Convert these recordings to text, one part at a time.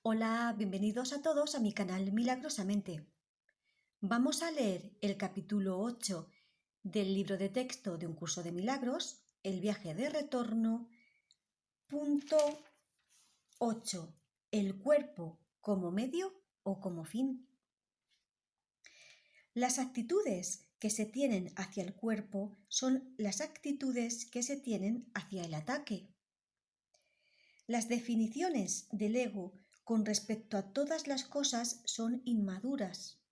Hola, bienvenidos a todos a mi canal Milagrosamente. Vamos a leer el capítulo 8 del libro de texto de Un curso de milagros, El viaje de retorno, punto 8. El cuerpo como medio o como fin. Las actitudes que se tienen hacia el cuerpo son las actitudes que se tienen hacia el ataque. Las definiciones del ego con respecto a todas las cosas son inmaduras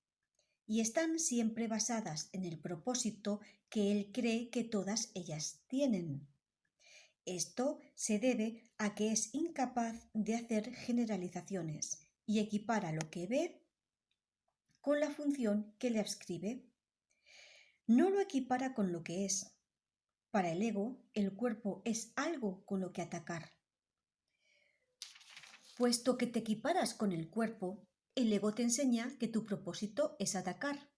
y están siempre basadas en el propósito que él cree que todas ellas tienen. Esto se debe a que es incapaz de hacer generalizaciones y equipara lo que ve con la función que le adscribe. No lo equipara con lo que es. Para el ego, el cuerpo es algo con lo que atacar. Puesto que te equiparas con el cuerpo, el ego te enseña que tu propósito es atacar.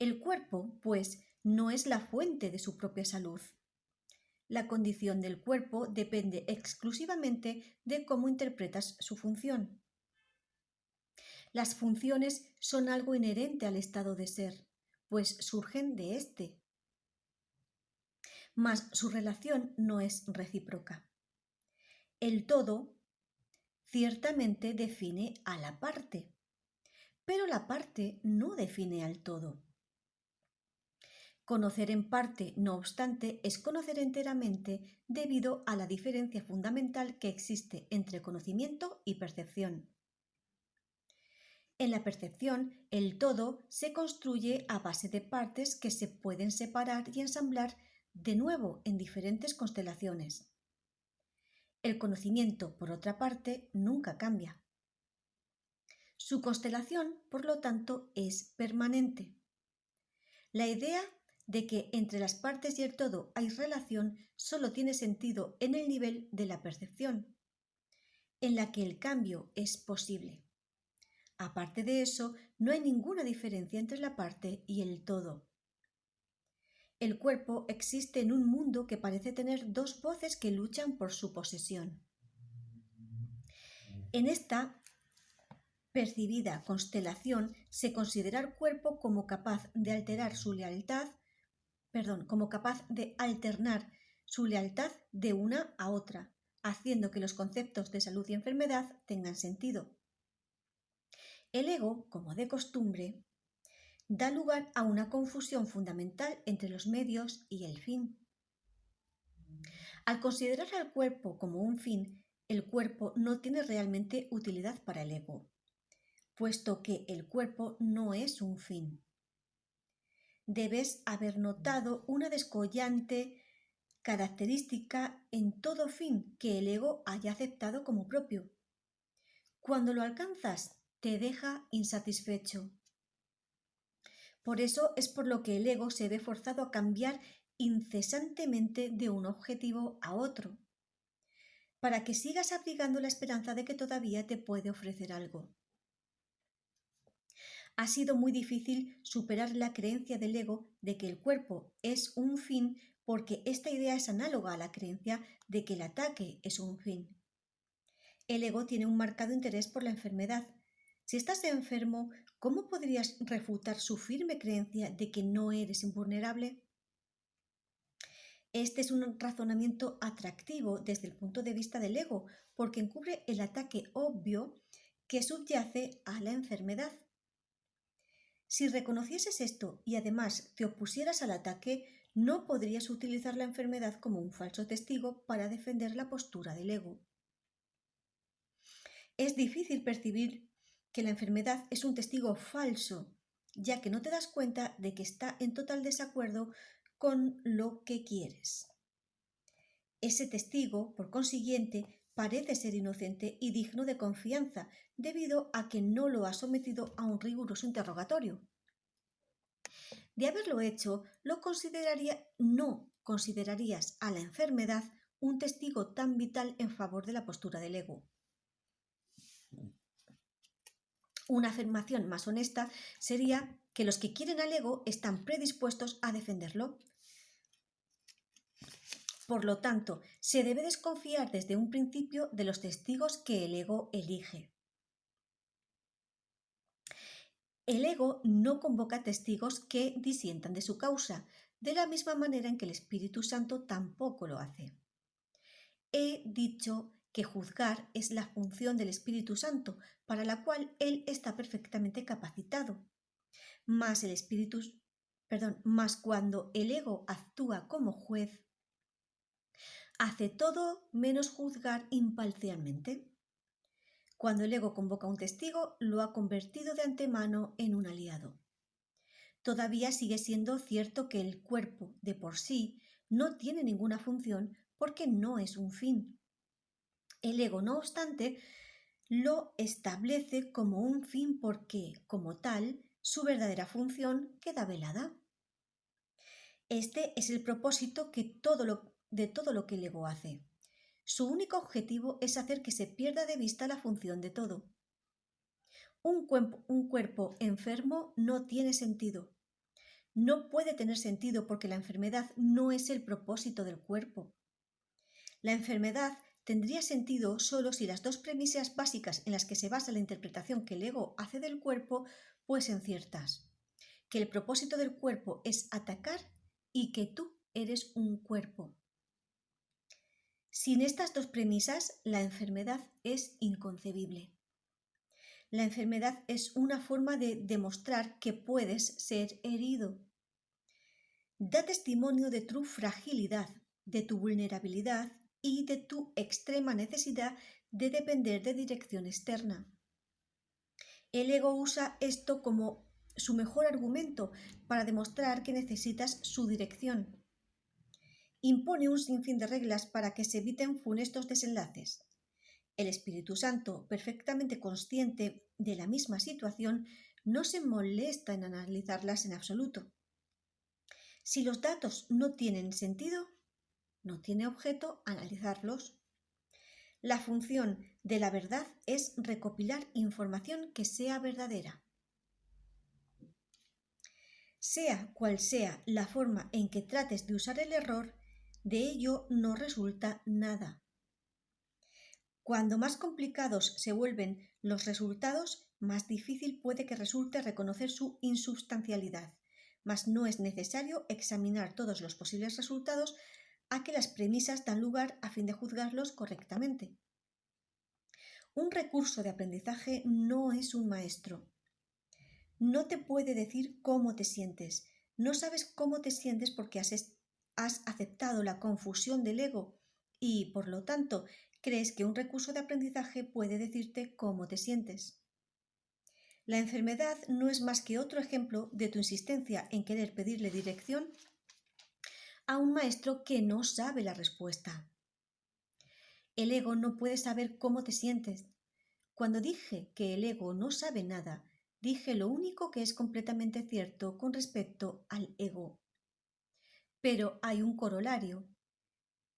El cuerpo, pues, no es la fuente de su propia salud. La condición del cuerpo depende exclusivamente de cómo interpretas su función. Las funciones son algo inherente al estado de ser, pues surgen de éste. Mas su relación no es recíproca. El todo ciertamente define a la parte, pero la parte no define al todo. Conocer en parte, no obstante, es conocer enteramente debido a la diferencia fundamental que existe entre conocimiento y percepción. En la percepción, el todo se construye a base de partes que se pueden separar y ensamblar de nuevo en diferentes constelaciones. El conocimiento, por otra parte, nunca cambia. Su constelación, por lo tanto, es permanente. La idea de que entre las partes y el todo hay relación solo tiene sentido en el nivel de la percepción, en la que el cambio es posible. Aparte de eso, no hay ninguna diferencia entre la parte y el todo. El cuerpo existe en un mundo que parece tener dos voces que luchan por su posesión. En esta percibida constelación se considera el cuerpo como capaz de alternar su lealtad de una a otra, haciendo que los conceptos de salud y enfermedad tengan sentido. El ego, como de costumbre, da lugar a una confusión fundamental entre los medios y el fin. Al considerar al cuerpo como un fin, el cuerpo no tiene realmente utilidad para el ego, puesto que el cuerpo no es un fin. Debes haber notado una descollante característica en todo fin que el ego haya aceptado como propio. Cuando lo alcanzas, te deja insatisfecho. Por eso es por lo que el ego se ve forzado a cambiar incesantemente de un objetivo a otro, para que sigas abrigando la esperanza de que todavía te puede ofrecer algo. Ha sido muy difícil superar la creencia del ego de que el cuerpo es un fin, porque esta idea es análoga a la creencia de que el ataque es un fin. El ego tiene un marcado interés por la enfermedad. Si estás enfermo, ¿cómo podrías refutar su firme creencia de que no eres invulnerable? Este es un razonamiento atractivo desde el punto de vista del ego, porque encubre el ataque obvio que subyace a la enfermedad. Si reconocieses esto y además te opusieras al ataque, no podrías utilizar la enfermedad como un falso testigo para defender la postura del ego. Es difícil percibir que la enfermedad es un testigo falso, ya que no te das cuenta de que está en total desacuerdo con lo que quieres. Ese testigo, por consiguiente, parece ser inocente y digno de confianza, debido a que no lo ha sometido a un riguroso interrogatorio. De haberlo hecho, no considerarías a la enfermedad un testigo tan vital en favor de la postura del ego. Una afirmación más honesta sería que los que quieren al ego están predispuestos a defenderlo. Por lo tanto, se debe desconfiar desde un principio de los testigos que el ego elige. El ego no convoca testigos que disientan de su causa, de la misma manera en que el Espíritu Santo tampoco lo hace. He dicho que juzgar es la función del Espíritu Santo, para la cual él está perfectamente capacitado. Mas cuando el ego actúa como juez, hace todo menos juzgar imparcialmente. Cuando el ego convoca a un testigo, lo ha convertido de antemano en un aliado. Todavía sigue siendo cierto que el cuerpo de por sí no tiene ninguna función porque no es un fin. El ego, no obstante, lo establece como un fin porque, como tal, su verdadera función queda velada. Este es el propósito de todo lo que el ego hace. Su único objetivo es hacer que se pierda de vista la función de todo. Un cuerpo enfermo no tiene sentido. No puede tener sentido porque la enfermedad no es el propósito del cuerpo. La enfermedad tendría sentido solo si las dos premisas básicas en las que se basa la interpretación que el ego hace del cuerpo fuesen ciertas: que el propósito del cuerpo es atacar y que tú eres un cuerpo. Sin estas dos premisas, la enfermedad es inconcebible. La enfermedad es una forma de demostrar que puedes ser herido. Da testimonio de tu fragilidad, de tu vulnerabilidad y de tu extrema necesidad de depender de dirección externa. El ego usa esto como su mejor argumento para demostrar que necesitas su dirección. Impone un sinfín de reglas para que se eviten funestos desenlaces. El Espíritu Santo, perfectamente consciente de la misma situación, no se molesta en analizarlas en absoluto. Si los datos no tienen sentido, no tiene objeto analizarlos. La función de la verdad es recopilar información que sea verdadera. Sea cual sea la forma en que trates de usar el error, de ello no resulta nada. Cuando más complicados se vuelven los resultados, más difícil puede que resulte reconocer su insubstancialidad, mas no es necesario examinar todos los posibles resultados a que las premisas dan lugar a fin de juzgarlos correctamente. Un recurso de aprendizaje no es un maestro. No te puede decir cómo te sientes. No sabes cómo te sientes porque has aceptado la confusión del ego y, por lo tanto, crees que un recurso de aprendizaje puede decirte cómo te sientes. La enfermedad no es más que otro ejemplo de tu insistencia en querer pedirle dirección a un maestro que no sabe la respuesta. El ego no puede saber cómo te sientes. Cuando dije que el ego no sabe nada, dije lo único que es completamente cierto con respecto al ego. Pero hay un corolario.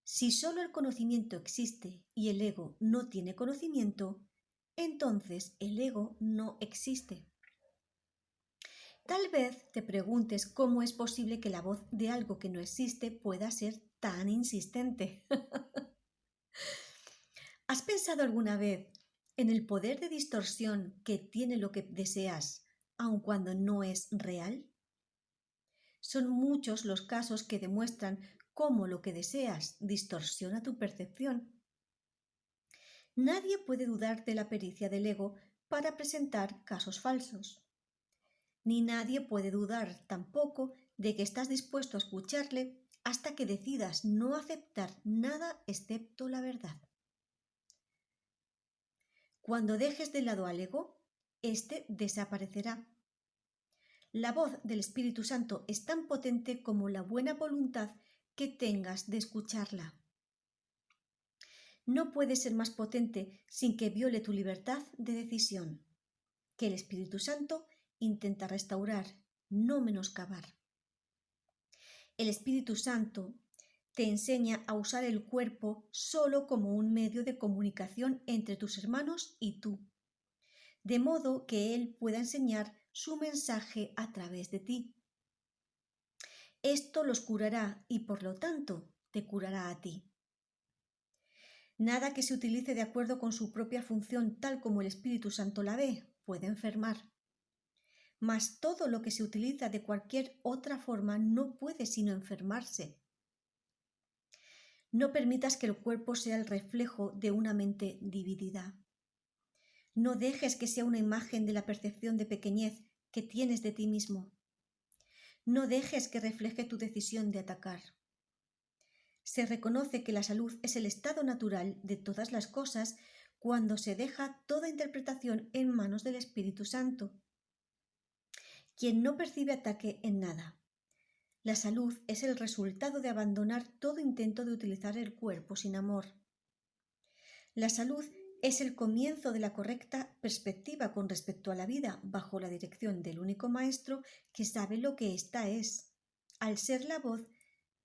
Si solo el conocimiento existe y el ego no tiene conocimiento, entonces el ego no existe. Tal vez te preguntes cómo es posible que la voz de algo que no existe pueda ser tan insistente. ¿Has pensado alguna vez en el poder de distorsión que tiene lo que deseas, aun cuando no es real? Son muchos los casos que demuestran cómo lo que deseas distorsiona tu percepción. Nadie puede dudar de la pericia del ego para presentar casos falsos. Ni nadie puede dudar tampoco de que estás dispuesto a escucharle hasta que decidas no aceptar nada excepto la verdad. Cuando dejes de lado al ego, éste desaparecerá. La voz del Espíritu Santo es tan potente como la buena voluntad que tengas de escucharla. No puede ser más potente sin que viole tu libertad de decisión, que el Espíritu Santo intenta restaurar, no menoscabar. El Espíritu Santo te enseña a usar el cuerpo solo como un medio de comunicación entre tus hermanos y tú, de modo que Él pueda enseñar su mensaje a través de ti. Esto los curará y, por lo tanto, te curará a ti. Nada que se utilice de acuerdo con su propia función tal como el Espíritu Santo la ve puede enfermar. Mas todo lo que se utiliza de cualquier otra forma no puede sino enfermarse. No permitas que el cuerpo sea el reflejo de una mente dividida. No dejes que sea una imagen de la percepción de pequeñez que tienes de ti mismo. No dejes que refleje tu decisión de atacar. Se reconoce que la salud es el estado natural de todas las cosas cuando se deja toda interpretación en manos del Espíritu Santo, quien no percibe ataque en nada. La salud es el resultado de abandonar todo intento de utilizar el cuerpo sin amor. La salud es el comienzo de la correcta perspectiva con respecto a la vida bajo la dirección del único maestro que sabe lo que ésta es, al ser la voz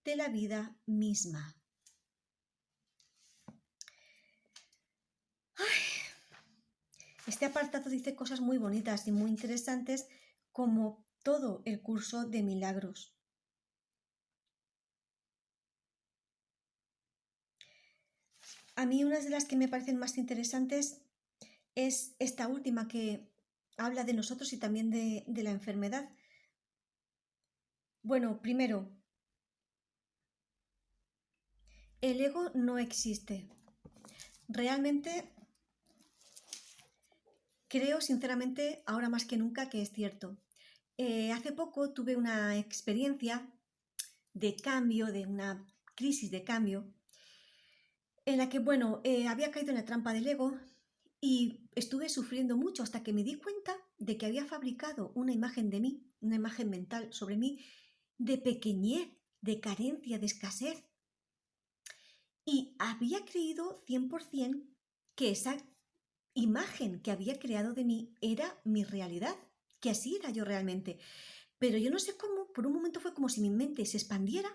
de la vida misma. Este apartado dice cosas muy bonitas y muy interesantes como todo el curso de milagros. A mí una de las que me parecen más interesantes es esta última que habla de nosotros y también de la enfermedad. Bueno, primero, el ego no existe. Realmente creo sinceramente ahora más que nunca que es cierto. Hace poco tuve una experiencia de cambio, de una crisis de cambio, en la que, había caído en la trampa del ego y estuve sufriendo mucho hasta que me di cuenta de que había fabricado una imagen de mí, una imagen mental sobre mí, de pequeñez, de carencia, de escasez. Y había creído 100% que esa imagen que había creado de mí era mi realidad, que así era yo realmente. Pero yo no sé cómo, por un momento fue como si mi mente se expandiera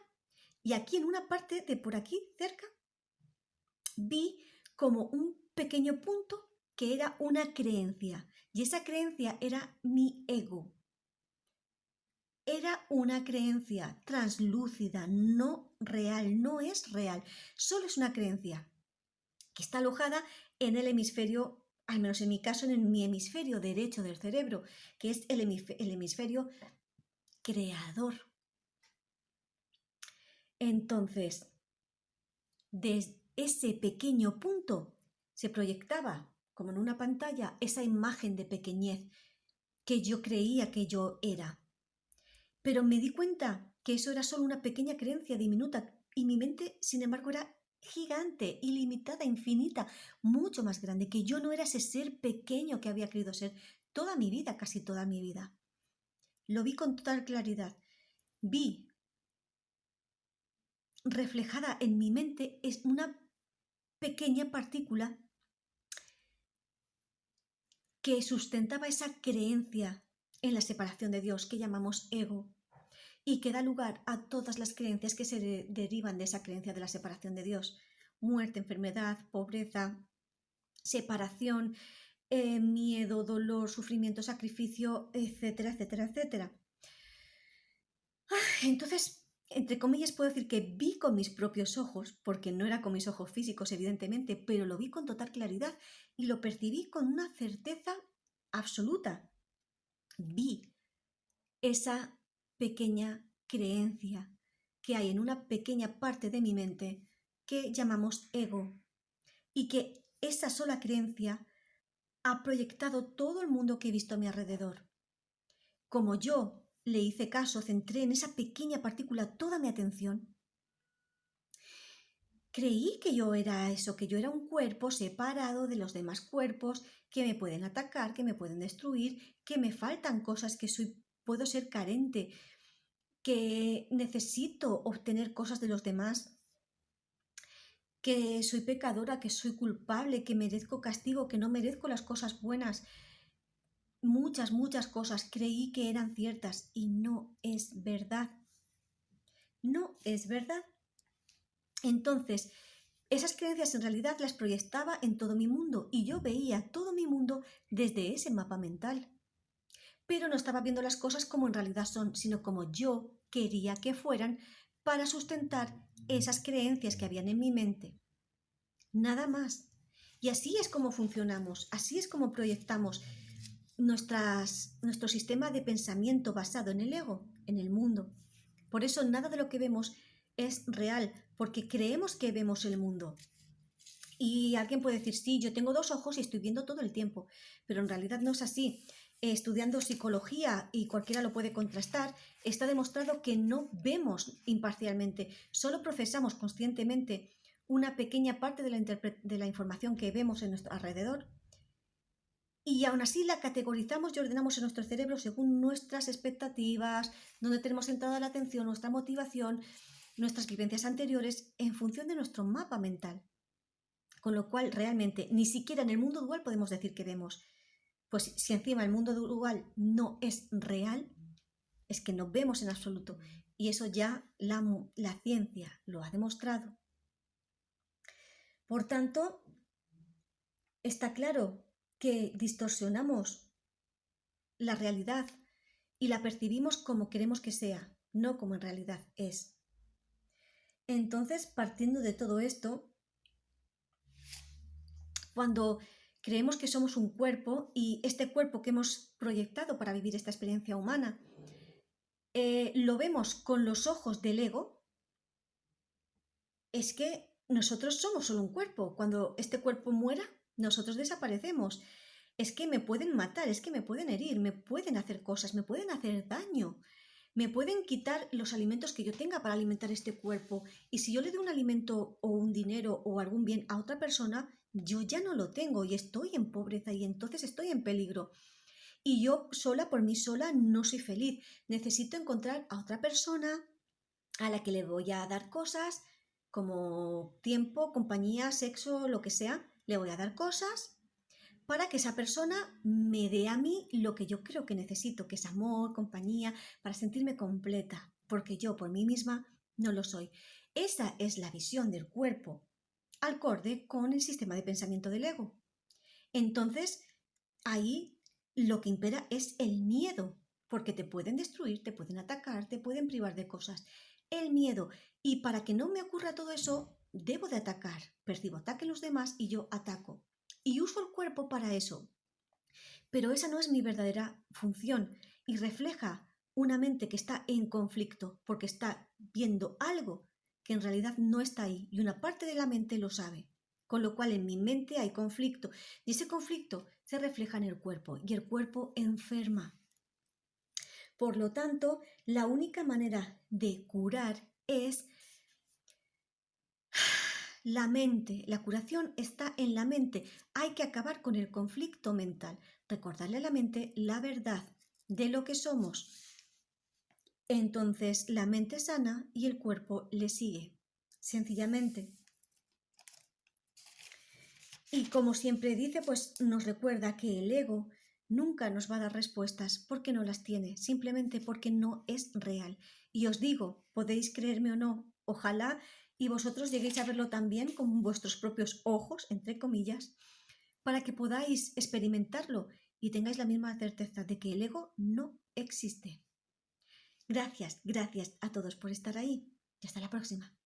y aquí en una parte de por aquí cerca vi como un pequeño punto que era una creencia y esa creencia era mi ego. Era una creencia translúcida, no real, no es real, solo es una creencia que está alojada en el hemisferio, al menos en mi caso, en mi hemisferio derecho del cerebro, que es el hemisferio creador. Entonces, desde ese pequeño punto se proyectaba, como en una pantalla, esa imagen de pequeñez que yo creía que yo era. Pero me di cuenta que eso era solo una pequeña creencia diminuta y mi mente, sin embargo, era gigante, ilimitada, infinita, mucho más grande, que yo no era ese ser pequeño que había querido ser toda mi vida, casi toda mi vida. Lo vi con total claridad. Vi reflejada en mi mente es una pequeña partícula que sustentaba esa creencia en la separación de Dios que llamamos ego y que da lugar a todas las creencias que se derivan de esa creencia de la separación de Dios. Muerte, enfermedad, pobreza, separación, miedo, dolor, sufrimiento, sacrificio, etcétera, etcétera, etcétera. Entonces, entre comillas, puedo decir que vi con mis propios ojos, porque no era con mis ojos físicos, evidentemente, pero lo vi con total claridad y lo percibí con una certeza absoluta. Vi esa pequeña creencia que hay en una pequeña parte de mi mente que llamamos ego y que esa sola creencia ha proyectado todo el mundo que he visto a mi alrededor. Como yo le hice caso, centré en esa pequeña partícula toda mi atención, creí que yo era eso, que yo era un cuerpo separado de los demás cuerpos que me pueden atacar, que me pueden destruir, que me faltan cosas, que puedo ser carente, que necesito obtener cosas de los demás, que soy pecadora, que soy culpable, que merezco castigo, que no merezco las cosas buenas. Muchas, muchas cosas creí que eran ciertas y no es verdad. No es verdad. Entonces, esas creencias en realidad las proyectaba en todo mi mundo y yo veía todo mi mundo desde ese mapa mental. Pero no estaba viendo las cosas como en realidad son, sino como yo quería que fueran para sustentar esas creencias que habían en mi mente. Nada más. Y así es como funcionamos, así es como proyectamos nuestro sistema de pensamiento basado en el ego, en el mundo. Por eso nada de lo que vemos es real, porque creemos que vemos el mundo. Y alguien puede decir, sí, yo tengo 2 ojos y estoy viendo todo el tiempo, pero en realidad no es así. Estudiando psicología, y cualquiera lo puede contrastar, está demostrado que no vemos imparcialmente, solo procesamos conscientemente una pequeña parte de la información que vemos en nuestro alrededor, y aún así la categorizamos y ordenamos en nuestro cerebro según nuestras expectativas, donde tenemos centrada la atención, nuestra motivación, nuestras vivencias anteriores, en función de nuestro mapa mental. Con lo cual, realmente, ni siquiera en el mundo dual podemos decir que vemos. Pues si encima el mundo dual no es real, es que no vemos en absoluto. Y eso ya la ciencia lo ha demostrado. Por tanto, está claro que distorsionamos la realidad y la percibimos como queremos que sea, no como en realidad es. Entonces, partiendo de todo esto, cuando creemos que somos un cuerpo y este cuerpo que hemos proyectado para vivir esta experiencia humana, lo vemos con los ojos del ego, es que nosotros somos solo un cuerpo. Cuando este cuerpo muera, nosotros desaparecemos. Es que me pueden matar, es que me pueden herir, me pueden hacer cosas, me pueden hacer daño. Me pueden quitar los alimentos que yo tenga para alimentar este cuerpo. Y si yo le doy un alimento o un dinero o algún bien a otra persona, yo ya no lo tengo y estoy en pobreza y entonces estoy en peligro. Y yo sola, por mí sola, no soy feliz. Necesito encontrar a otra persona a la que le voy a dar cosas como tiempo, compañía, sexo, lo que sea. Le voy a dar cosas para que esa persona me dé a mí lo que yo creo que necesito, que es amor, compañía, para sentirme completa, porque yo por mí misma no lo soy. Esa es la visión del cuerpo, acorde con el sistema de pensamiento del ego. Entonces, ahí lo que impera es el miedo, porque te pueden destruir, te pueden atacar, te pueden privar de cosas. El miedo. Y para que no me ocurra todo eso, debo de atacar. Percibo ataque en los demás y yo ataco. Y uso el cuerpo para eso. Pero esa no es mi verdadera función y refleja una mente que está en conflicto porque está viendo algo que en realidad no está ahí y una parte de la mente lo sabe. Con lo cual en mi mente hay conflicto y ese conflicto se refleja en el cuerpo y el cuerpo enferma. Por lo tanto, la única manera de curar es la mente. La curación está en la mente. Hay que acabar con el conflicto mental, recordarle a la mente la verdad de lo que somos. Entonces la mente sana y el cuerpo le sigue, sencillamente. Y como siempre dice, pues nos recuerda que el ego nunca nos va a dar respuestas porque no las tiene, simplemente porque no es real. Y os digo, podéis creerme o no, ojalá y vosotros lleguéis a verlo también con vuestros propios ojos, entre comillas, para que podáis experimentarlo y tengáis la misma certeza de que el ego no existe. Gracias a todos por estar ahí y hasta la próxima.